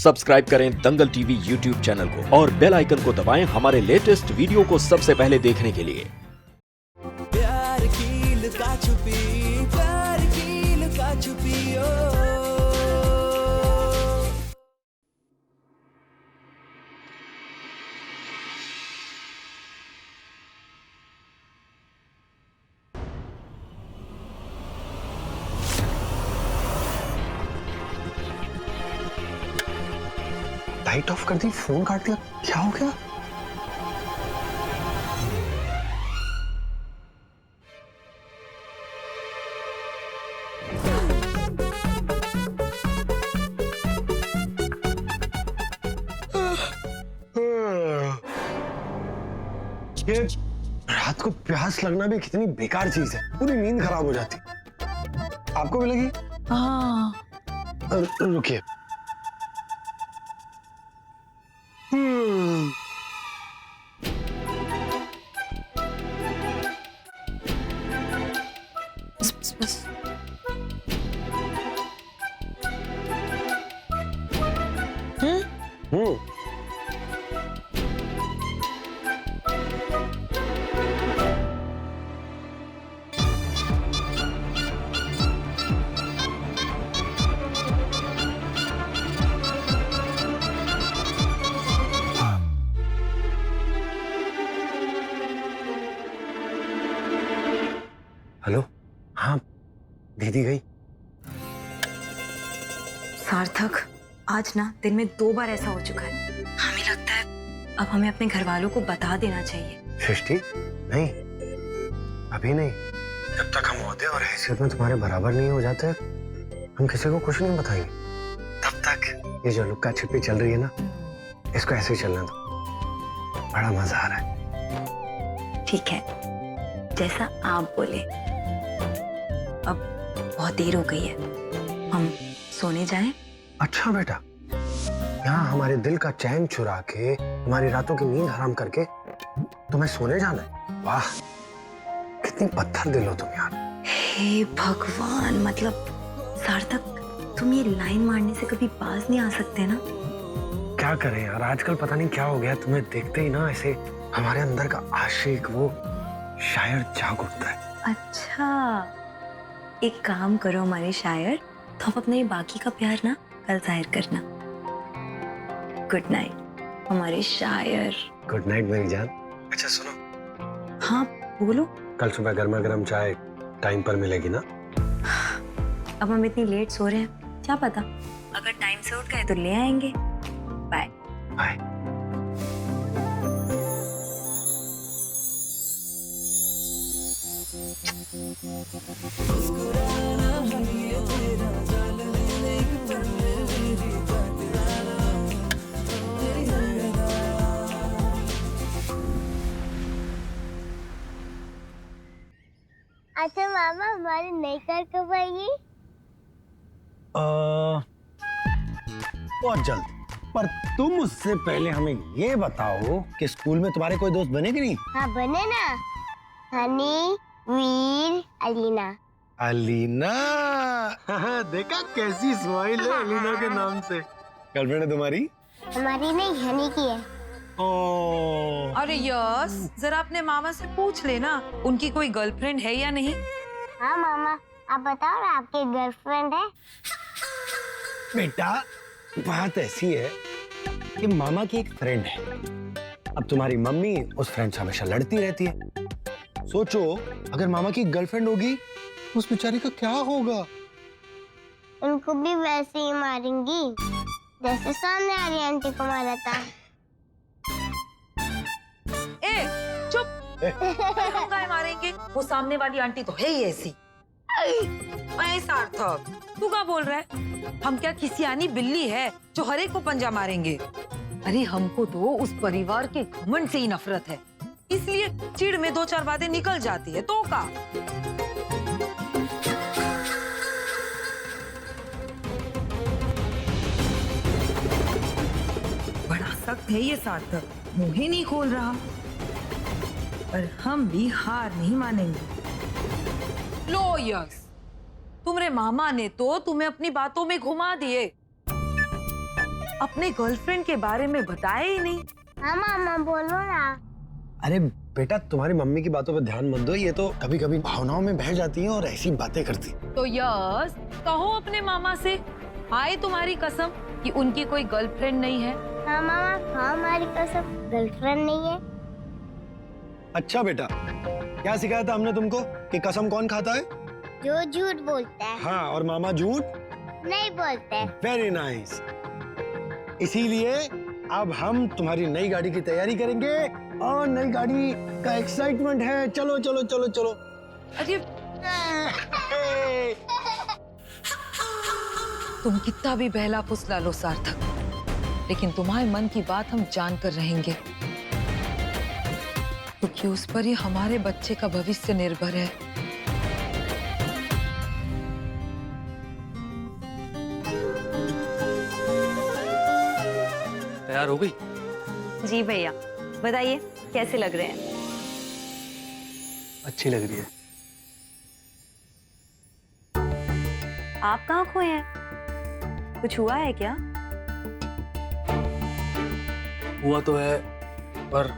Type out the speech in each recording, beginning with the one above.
Subscribe करें दंगल TV YouTube channel को और बेल आइकन को दबाएं हमारे लेटेस्ट वीडियो को सबसे पहले देखने के लिए। प्यार की लुका छुपी, प्यार की लुका छुपी ओ। लाइट ऑफ कर दी, फोन काट दिया, क्या हो गया? ये रात को प्यास लगना भी कितनी बेकार चीज है, पूरी नींद खराब हो जाती। आपको भी लगी? हाँ। रुकिए। बस। हम्म। हेलो, हाँ दीदी गई। सार्थक, आज ना दिन में 2 बार ऐसा हो चुका है। हमें लगता है अब हमें अपने घर वालों को बता देना चाहिए। सृष्टि, नहीं, अभी नहीं। जब तक हम ओहदे और हैसियत में तुम्हारे बराबर नहीं हो जाते, हम किसी को कुछ नहीं बताएंगे। तब तक ये जो लुक्का छिपी चल रही है ना, इसको ऐसे ही चलने दो। बड़ा मजा आ रहा है। ठीक है, जैसा आप बोले। अब बहुत देर हो गई है, हम सोने जाएं? अच्छा बेटा, यहाँ हमारे दिल का चैन चुरा के, हमारी रातों की नींद हराम करके तुम्हें सोने जाना है? वाह, कितनी पत्थर दिल हो तुम यार। हे भगवान, मतलब सार्थक, तुम ये लाइन मारने से कभी पास नहीं आ सकते ना? क्या करें यार, आजकल पता नहीं क्या हो गया, तुम्हें देखते ही ना ऐसे हमारे अंदर का आशिक, वो शायर जाग उठता है। अच्छा, एक काम करो हमारे शायर, तो आप अपने बाकी का प्यार ना कल जाहिर करना। गुड नाइट हमारे शायर। गुड नाइट मेरी जान। अच्छा सुनो। हाँ बोलो। कल सुबह गर्मा गर्म चाय टाइम पर मिलेगी ना? अब हम इतनी लेट सो रहे हैं, क्या पता अगर टाइम से उठ गए तो ले आएंगे। Bye bye. अच्छा मामा, हमारी नई कार कब आएगी? बहुत जल्द। पर तुम उससे पहले हमें ये बताओ कि स्कूल में तुम्हारे कोई दोस्त बने कि नहीं? हाँ बने ना, हनी, वीर, अलीना। अलीना, हाँ, देखा कैसी स्माइल है अलीना के नाम से। गर्लफ्रेंड है तुम्हारी? हमारी नहीं, हनी की है। अरे यस, जरा अपने मामा से पूछ लेना उनकी कोई गर्लफ्रेंड है या नहीं। हाँ मामा, आप बताओ ना, आपकी गर्लफ्रेंड है? बेटा, बात ऐसी है कि मामा की एक फ्रेंड है। अब तुम्हारी मम्मी उस फ्रेंड से हमेशा लड़ती रहती है। सोचो, अगर मामा की गर्लफ्रेंड होगी, उस बेचारी का क्या होगा? उनको भी वैसे ही मारेंगी जैसे सामने वाली आंटी को मारा था। ए चुप। हम काहे मारेंगे, वो सामने वाली आंटी तो है ही ऐसी। ऐ सार्थक, तू क्या बोल रहा है? हम क्या किसी आनी बिल्ली है जो हर एक को पंजा मारेंगे? अरे हमको तो उस परिवार के घमंड से ही नफरत है, इसलिए चिढ़ में 2-4 बातें निकल जाती है तो का। बड़ा सख्त है ये सार्थक, मुंह ही नहीं खोल रहा। पर हम भी हार नहीं मानेंगे। लो यस, तुम्हारे मामा ने तो तुम्हें अपनी बातों में घुमा दिए। अपने गर्लफ्रेंड के बारे में बताया ही नहीं। हाँ मामा बोलो ना। अरे बेटा, तुम्हारी मम्मी की बातों पर ध्यान मत दो, ये तो कभी कभी भावनाओं में बह जाती हैं और ऐसी बातें करती। तो यस, कहो अपने मामा से, आए तुम्हारी कसम कि उनकी कोई गर्लफ्रेंड नहीं है। हाँ मामा, हाँ हमारी कसम गर्लफ्रेंड नहीं है। अच्छा बेटा, क्या सिखाया था हमने तुमको कि कसम कौन खाता है? जो झूठ बोलता है हाँ, और मामा झूठ नहीं बोलते। Very nice. इसीलिए अब हम तुम्हारी नई गाड़ी की तैयारी करेंगे और नई गाड़ी का एक्साइटमेंट है। चलो चलो चलो चलो। अरे तुम कितना भी बहला फुसला लो सार्थक, लेकिन तुम्हारे मन की बात हम जान कर रहेंगे, क्योंकि उस पर ही हमारे बच्चे का भविष्य निर्भर है। तैयार हो गई? जी भैया, बताइए कैसे लग रहे हैं? अच्छी लग रही है। आप कहाँ खोए हैं? कुछ हुआ है क्या? हुआ तो है, पर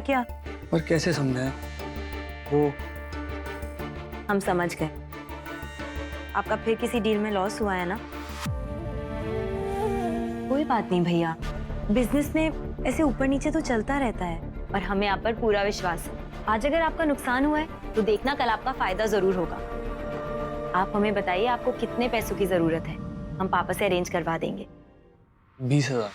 क्या? कैसे समझाएं? वो हम समझ गए। आपका फिर किसी डील में लॉस हुआ है ना? कोई बात नहीं भैया, बिजनेस में ऐसे ऊपर नीचे तो चलता रहता है और हमें आप पर पूरा विश्वास है। आज अगर आपका नुकसान हुआ है तो देखना कल आपका फायदा जरूर होगा। आप हमें बताइए आपको कितने पैसों की जरूरत है, हम पापा से अरेंज करवा देंगे। 20,000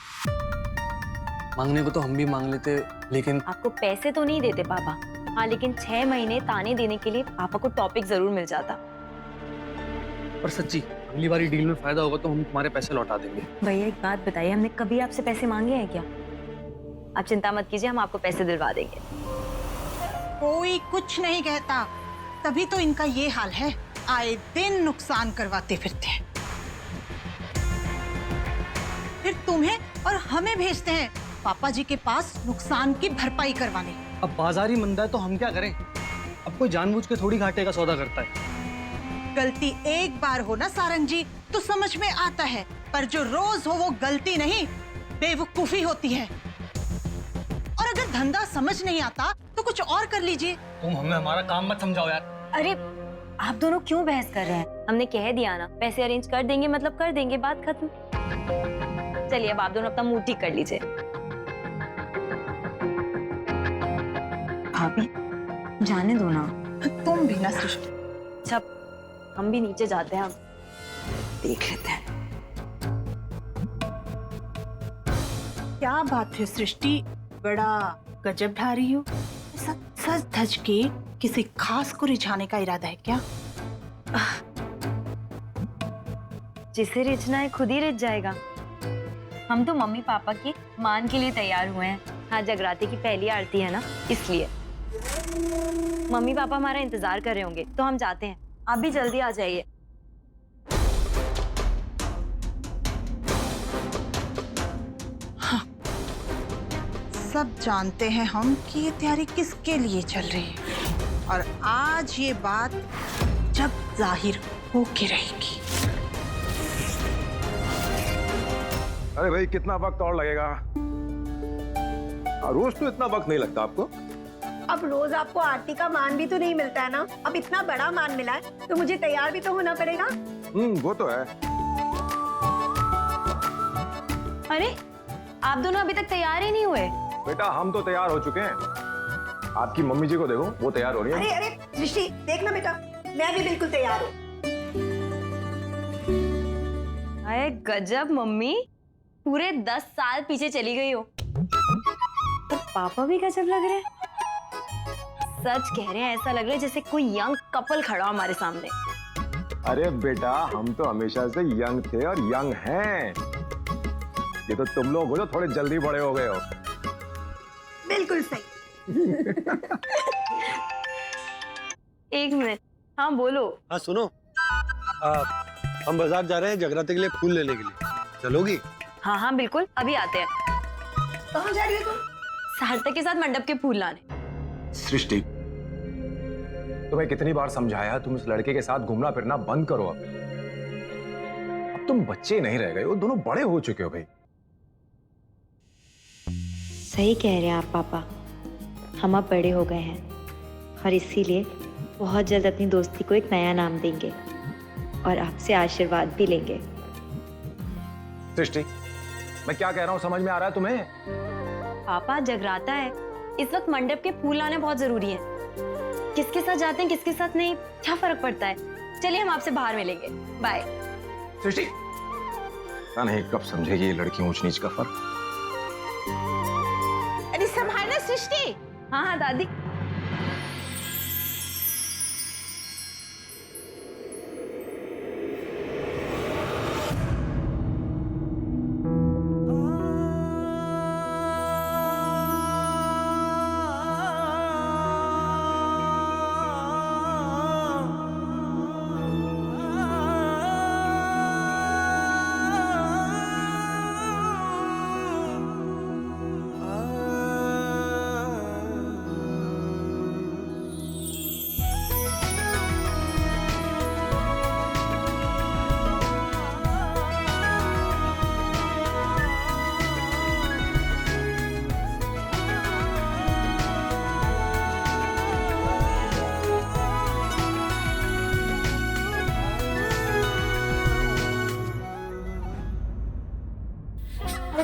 मांगने को तो हम भी मांग लेते, लेकिन आपको पैसे तो नहीं देते पापा, हाँ, लेकिन 6 महीने ताने देने के लिए पापा को टॉपिक जरूर मिल जाता। पर सच्ची अगली बारी डील में फायदा होगा तो हम तुम्हारे पैसे लौटा देंगे। भैया एक बात बताइए, हमने कभी आपसे पैसे मांगे हैं क्या? आप चिंता मत कीजिए, हम आपको पैसे दिलवा देंगे। कोई कुछ नहीं कहता, तभी तो इनका ये हाल है, आए दिन नुकसान करवाते फिरते हैं। फिर तुम्हें और हमें भेजते हैं पापा जी के पास नुकसान की भरपाई करवाने। अब बाजार ही मंदा है तो हम क्या करें? अब कोई जानबूझ के थोड़ी घाटे का सौदा करता है। गलती एक बार हो ना सारंग जी तो समझ में आता है, पर जो रोज हो वो गलती नहीं बेवकूफी होती है। और अगर धंधा समझ नहीं आता तो कुछ और कर लीजिए। तुम हमें हमारा काम मत समझाओ यार। अरे आप दोनों क्यों बहस कर रहे हैं? हमने कह दिया ना, पैसे अरेंज कर देंगे मतलब कर देंगे, बात खत्म। चलिए अब आप दोनों अपना मुंह ठीक कर लीजिए। भाभी जाने दो ना। तुम भी ना सृष्टि। अच्छा हम भी नीचे जाते हैं, अब देख लेते हैं। क्या बात है सृष्टि, बड़ा गजब ढा रही हो। ऐसा सज धज के किसी खास को रिझाने का इरादा है क्या? जिसे रिझना है खुद ही रिझ जाएगा। हम तो मम्मी पापा की मान के लिए तैयार हुए हैं। हाँ, जगराते की पहली आरती है ना, इसलिए मम्मी पापा हमारा इंतजार कर रहे होंगे, तो हम जाते हैं। आप भी जल्दी आ जाइए। सब जानते हैं हम कि ये तैयारी किसके लिए चल रही है, और आज ये बात जब जाहिर होके रहेगी। अरे भाई कितना वक्त और लगेगा? रोज तो इतना वक्त नहीं लगता आपको। अब रोज आपको आरती का मान भी तो नहीं मिलता है ना, अब इतना बड़ा मान मिला है तो मुझे तैयार भी तो होना पड़ेगा। वो तो है। अरे आप दोनों अभी तक तैयार ही नहीं हुए। बेटा हम तो तैयार हो चुके हैं, आपकी मम्मी जी को देखो, वो तैयार हो रही है। अरे अरे दृष्टि देखना बेटा, मैं भी बिल्कुल तैयार हूँ। अरे गजब मम्मी, पूरे 10 साल पीछे चली गई हो। तो पापा भी गजब लग रहे हैं। सच कह रहे हैं, ऐसा लग रहा है जैसे कोई यंग कपल खड़ा हो हमारे सामने। अरे बेटा हम तो हमेशा से यंग थे और यंग हैं। ये तो तुम लोग हो जो थोड़े जल्दी बड़े हो गए हो। बिल्कुल सही। एक मिनट, हाँ बोलो। हाँ सुनो, हम बाजार जा रहे हैं जगराते के लिए फूल लेने के लिए, चलोगी? हाँ हाँ बिल्कुल, अभी आते हैं। कहाँ जा रही हो तुम? सार्थक के साथ मंडप के फूल लाने। सृष्टि तुम्हें कितनी बार समझाया, तुम इस लड़के के साथ घूमना फिरना बंद करो। अब तुम बच्चे नहीं रह गए हो, दोनों बड़े हो चुके हो भाई। सही कह रहे हैं आप पापा, हम अब बड़े हो गए हैं और इसीलिए बहुत जल्द अपनी दोस्ती को एक नया नाम देंगे और आपसे आशीर्वाद भी लेंगे। सृष्टि, मैं क्या कह रहा हूँ समझ में आ रहा है तुम्हें? पापा जगराता है, इस वक्त मंडप के फूल लाने बहुत जरूरी है। किसके साथ जाते हैं किसके साथ नहीं, क्या फर्क पड़ता है। चलिए हम आपसे बाहर मिलेंगे, बाय। सृष्टि, पता नहीं कब समझेगी ये लड़की ऊंच नीच का फर्क। अरे संभालना सृष्टि। हाँ हाँ दादी।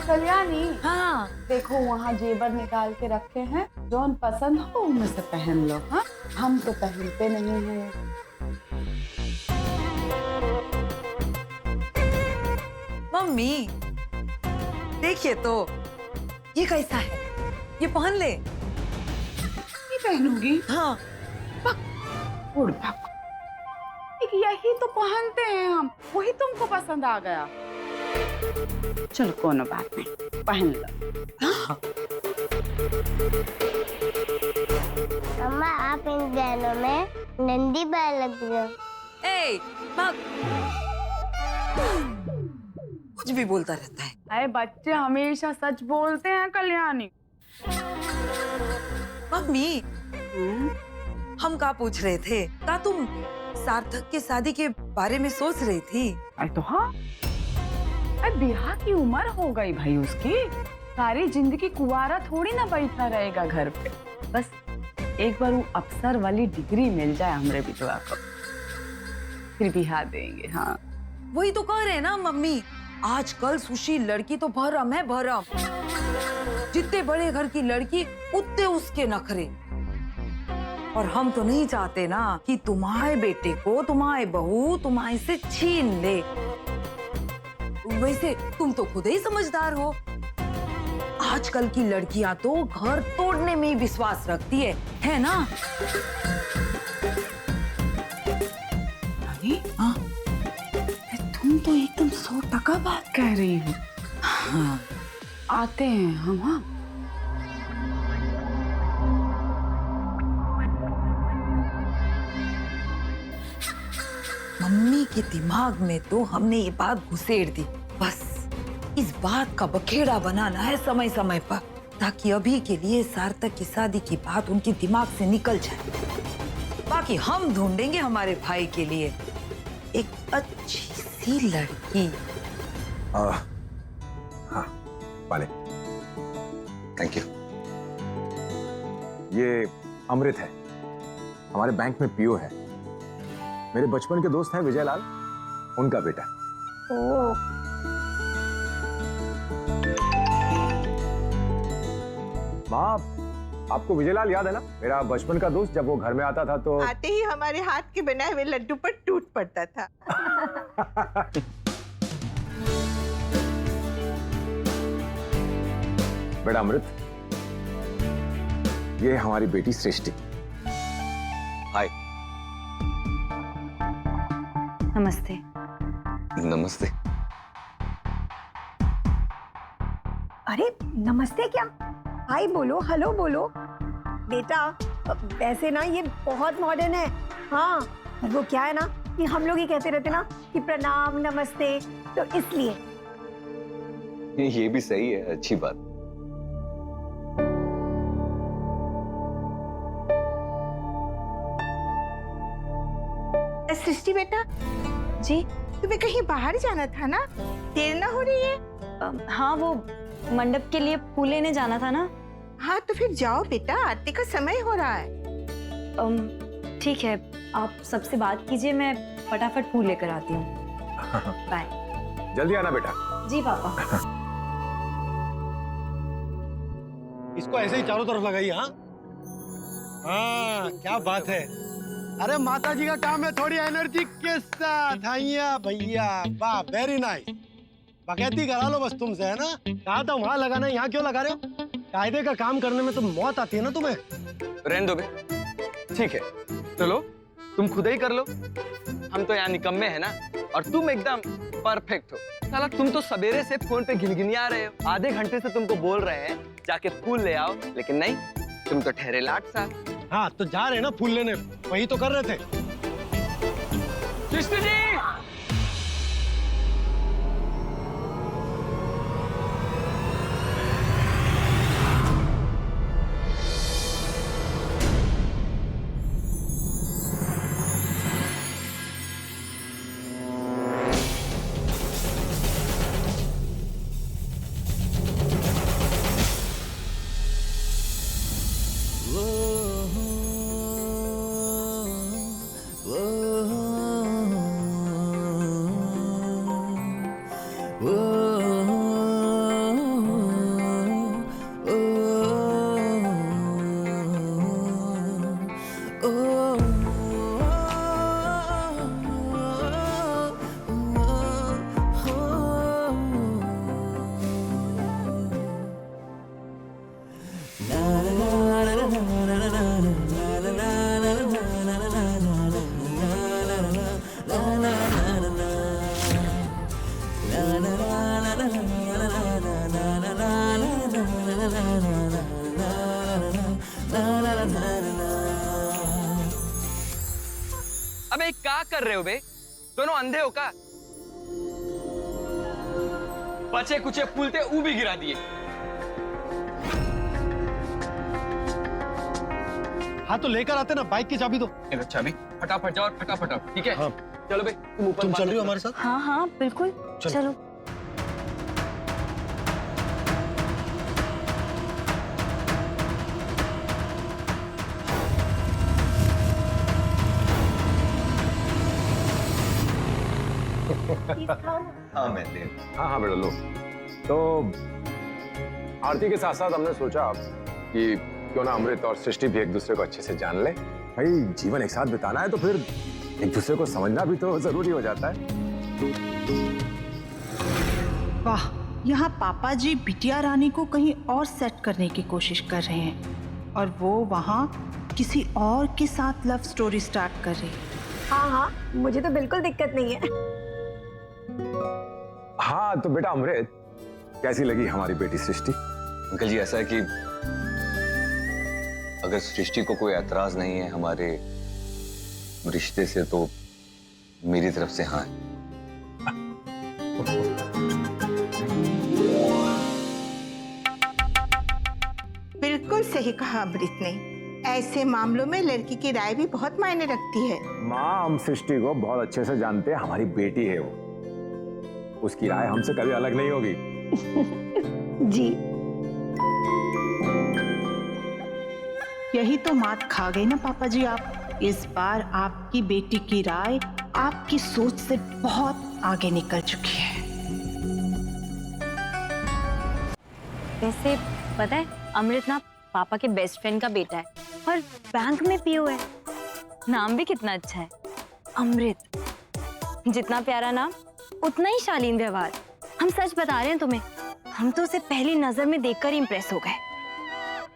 कल्याणी, हाँ देखो वहाँ जेवर निकाल के रखे हैं, जौन पसंद हो उनमें से पहन लो। हाँ, हम तो पहनते नहीं हैं। मम्मी देखिए तो, ये कैसा है, ये पहन ले। नहीं पहनूंगी। हाँ उड़ भाग। यही तो पहनते हैं हम, वही तुमको पसंद आ गया। चलो कोनो बात नहीं, पहन लो। अम्मा आप इन गहनों में नंदी बैल लग रही हो। ए, भाग। कुछ भी बोलता रहता है। अरे बच्चे हमेशा सच बोलते हैं कल्याणी। मम्मी हम क्या पूछ रहे थे, क्या तुम सार्थक की शादी के बारे में सोच रही थी? अरे तो हाँ, अरे ब्याह की उम्र हो गई भाई उसकी, सारी जिंदगी कुंवारा थोड़ी ना बैठा रहेगा घर पे। बस एक बार वो अफसर वाली डिग्री मिल जाए हमरे बिटवा को, फिर ब्याह देंगे। हाँ वही तो कह रहे हैं ना मम्मी, आजकल सुशील लड़की तो भरम है भरम। जितने बड़े घर की लड़की उतने उसके नखरे। और हम तो नहीं चाहते ना कि तुम्हारे बेटे को तुम्हारे बहू तुम्हारे से छीन ले। वैसे तुम तो खुद ही समझदार हो, आजकल की लड़कियां तो घर तोड़ने में ही विश्वास रखती है ना? अरे हाँ? तुम तो एकदम 100% बात कह रही हो। हाँ आते हैं हम। हाँ मम्मी के दिमाग में तो हमने ये बात घुसेड़ दी। बस इस बात का बखेड़ा बनाना है समय समय पर, ताकि अभी के लिए सार्थक की शादी की बात उनके दिमाग से निकल जाए। बाकी हम ढूंढेंगे हमारे भाई के लिए एक अच्छी सी लड़की। हाँ वाले, थैंक यू। ये अमृत है, हमारे बैंक में पीओ है, मेरे बचपन के दोस्त हैं विजय लाल, उनका बेटा। माँ, आपको विजय लाल याद है ना, मेरा बचपन का दोस्त? जब वो घर में आता था तो आते ही हमारे हाथ के बनाए हुए लड्डू पर टूट पड़ता था। बेटा अमृत, ये हमारी बेटी सृष्टि। हाय। नमस्ते। नमस्ते। अरे नमस्ते क्या, हाय बोलो, हेलो बोलो। बेटा वैसे ना ये बहुत मॉडर्न है। हाँ और वो क्या है ना कि हम लोग ही कहते रहते ना कि प्रणाम नमस्ते, तो इसलिए। ये भी सही है, अच्छी बात। सृष्टि बेटा जी तुम्हें कहीं बाहर जाना था ना, देर ना हो रही है? हाँ, वो मंडप के लिए फूल लेने जाना था ना। हाँ तो फिर जाओ बेटा, आरती का समय हो रहा है। ठीक है, आप सबसे बात कीजिए, मैं फटाफट फूल लेकर आती हूँ। बाय। जल्दी आना बेटा। जी पापा। इसको ऐसे ही चारों तरफ लगाइए। हाँ हाँ, क्या बात है। अरे माता जी का काम है थोड़ी एनर्जी के साथ। हाँ भैया, वाह, वेरी नाइस। बकैती करा लो बस तुमसे, है ना। कहा था वहां लगाना, यहाँ क्यों लगा रहे हो? कायदे का काम करने में तो मौत आती है ना तुम्हें। रहने दो बे, ठीक है, चलो तुम खुद ही कर लो। हम तो यहाँ निकम्मे है ना, और तुम एकदम परफेक्ट हो। साला तुम तो सवेरे से फोन पे गिनगिनिया रहे हो, आधे घंटे से तुमको बोल रहे हैं जाके फूल ले आओ, लेकिन नहीं, तुम तो ठहरे लाट सा। हाँ तो जा रहे हैं ना फूल लेने, वही तो कर रहे थे। सृष्टि जी! अबे क्या कर रहे हो बे? दोनों अंधे हो का? बचे कुचे फूलते ऊ भी गिरा दिए। हाँ तो लेकर आते ना, बाइक की चाबी दो। चाबी फटाफट जाओ, फटाफट आओ, ठीक है? हाँ। चलो बे, तुम ऊपर तुम चल रही हो हमारे साथ? हाँ हाँ बिल्कुल, चलो। हाँ मैं दे। हाँ हाँ बेटा लो। तो आरती के साथ साथ हमने सोचा कि क्यों ना अमृत और सृष्टि भी एक दूसरे को अच्छे से जान ले। भाई जीवन एक साथ बिताना है तो फिर एक दूसरे को समझना भी तो जरूरी हो जाता है। वाह, यहाँ पापा जी बिटिया रानी को कहीं और सेट करने की कोशिश कर रहे हैं और वो वहाँ किसी और के साथ लव स्टोरी स्टार्ट कर रही है। हाँ हाँ, मुझे तो बिल्कुल दिक्कत नहीं है। हाँ तो बेटा अमृत, कैसी लगी हमारी बेटी सृष्टि? अंकल जी ऐसा है कि अगर सृष्टि को कोई ऐतराज नहीं है हमारे रिश्ते से तो मेरी तरफ से हाँ है। बिल्कुल सही कहा अमृत ने। ऐसे मामलों में लड़की की राय भी बहुत मायने रखती है। माँ, हम सृष्टि को बहुत अच्छे से जानते हैं, हमारी बेटी है वो। उसकी राय हमसे कभी अलग नहीं होगी। जी। यही तो मात खा गई ना पापा जी आप। इस बार आपकी बेटी की राय आपकी सोच से बहुत आगे निकल चुकी है। वैसे पता है, अमृत ना पापा के बेस्ट फ्रेंड का बेटा है और बैंक में पीओ है। नाम भी कितना अच्छा है, अमृत। जितना प्यारा नाम उतना ही शालीन व्यवहार। हम सच बता रहे हैं तुम्हें, हम तो उसे पहली नजर में देखकर ही इंप्रेस हो गए।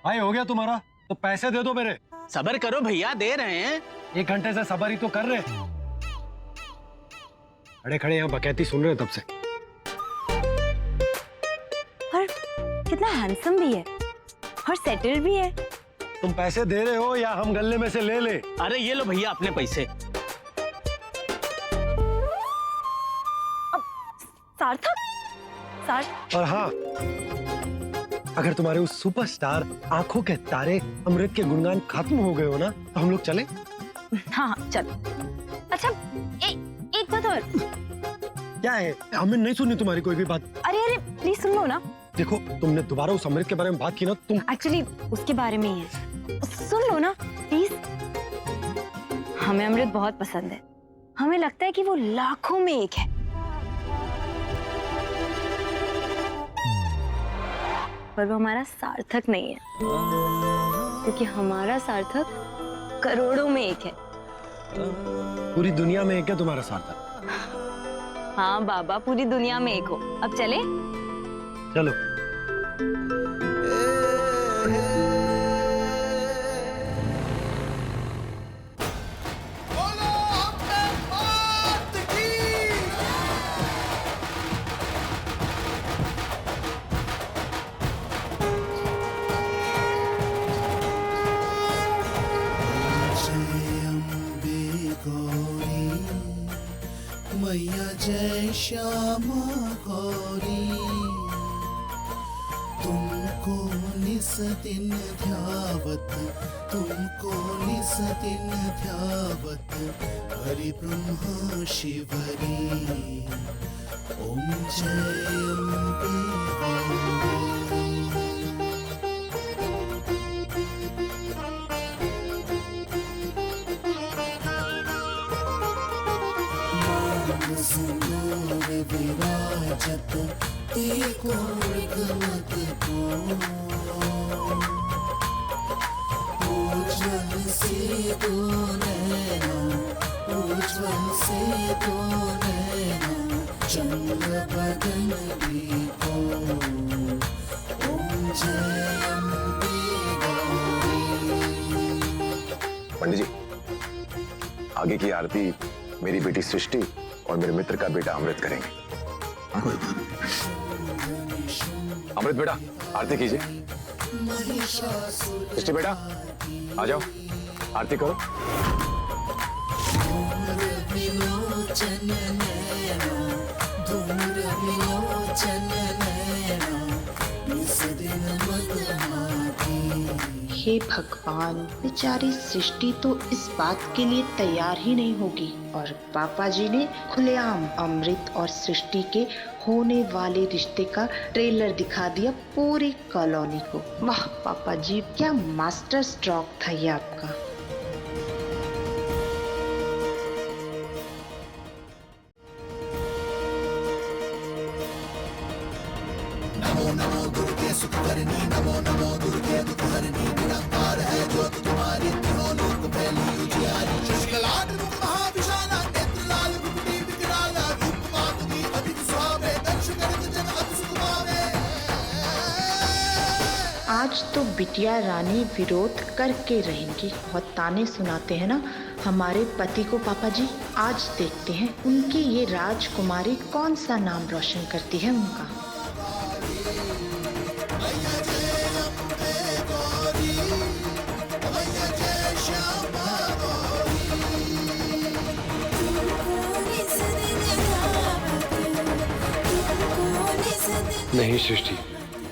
भाई हो गया तुम्हारा, तो पैसे दे दो मेरे। सबर करो भैया, दे रहे हैं। 1 घंटे से सबर ही तो कर रहे। खड़े खड़े यहाँ बकैती सुन रहे तब से। और कितना हैंडसम भी है और सेटल्ड भी है। तुम पैसे दे रहे हो या हम गले में से ले ले? अरे ये लो भैया अपने पैसे। सार्थक। और हाँ, अगर तुम्हारे उस सुपरस्टार आंखों के तारे अमृत के गुणगान खत्म हो गए हो ना, तो हम लोग चले। हाँ चल। अच्छा एक बात और, क्या है? हमें नहीं सुननी तुम्हारी कोई भी बात। अरे अरे प्लीज सुन लो ना। देखो तुमने दोबारा उस अमृत के बारे में बात की ना, तुम एक्चुअली उसके बारे में ही है, सुन लो ना प्लीज। हमें अमृत बहुत पसंद है, हमें लगता है कि वो लाखों में एक है, पर वो हमारा सार्थक नहीं है, क्योंकि हमारा सार्थक करोड़ों में एक है। पूरी दुनिया में एक है तुम्हारा सार्थक? हाँ बाबा, पूरी दुनिया में एक हो। अब चले? चलो। मैया जय श्यामा गौरी, तुमको निस दिन ध्यावत, तुमको निस दिन ध्यावत, हरि ब्रह्मा शिवरी, ओम जय अम्बे गौरी। सुंदर विराजत एको मृगमत को, उज्ज्वल से दो नैना, उज्ज्वल से दो नैना, चंद्र बदन को, ओम जय अम्बे गौरी। पंडित जी, आगे की आरती मेरी बेटी सृष्टि और मेरे मित्र का बेटा अमृत करेंगे। अमृत बेटा, आरती कीजिए। सृष्टि बेटा, आ जाओ, आरती करो। हे भगवान, बेचारी सृष्टि तो इस बात के लिए तैयार ही नहीं होगी, और पापा जी ने खुलेआम अमृत और सृष्टि के होने वाले रिश्ते का ट्रेलर दिखा दिया पूरी कॉलोनी को। वाह पापा जी, क्या मास्टर स्ट्रोक था ये आपका। नमो नमो दुर्गे सुख करनी, नमो नमो दुर्गे दुख हरनी, निरंकार है ज्योत तुम्हारी, तीनों लोक फैली उजियारी, शुष्कलाट मुख महाविशाला, नेत्र लाल मुकुटी विकराला, रूप माधुरी अधिक सुहावे, दर्श करत जन अति सुख पावे। आज तो बिटिया रानी विरोध करके रहेंगी। बहुत ताने सुनाते हैं ना हमारे पति को पापा जी। आज देखते हैं उनकी ये राजकुमारी कौन सा नाम रोशन करती है उनका। नहीं सृष्टि,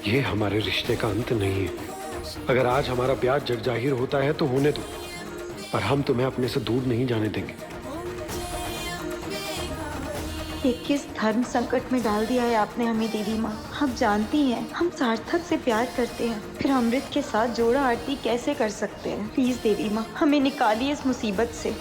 ये हमारे रिश्ते का अंत नहीं है। अगर आज हमारा प्यार जग जाहिर होता है तो होने दो, पर हम तुम्हें अपने से दूर नहीं जाने देंगे। ये किस धर्म संकट में डाल दिया है आपने हमें देवी माँ। आप जानती हैं हम सार्थक से प्यार करते हैं, फिर अमृत के साथ जोड़ा आरती कैसे कर सकते हैं। प्लीज देवी माँ, हमें निकालिए इस मुसीबत से।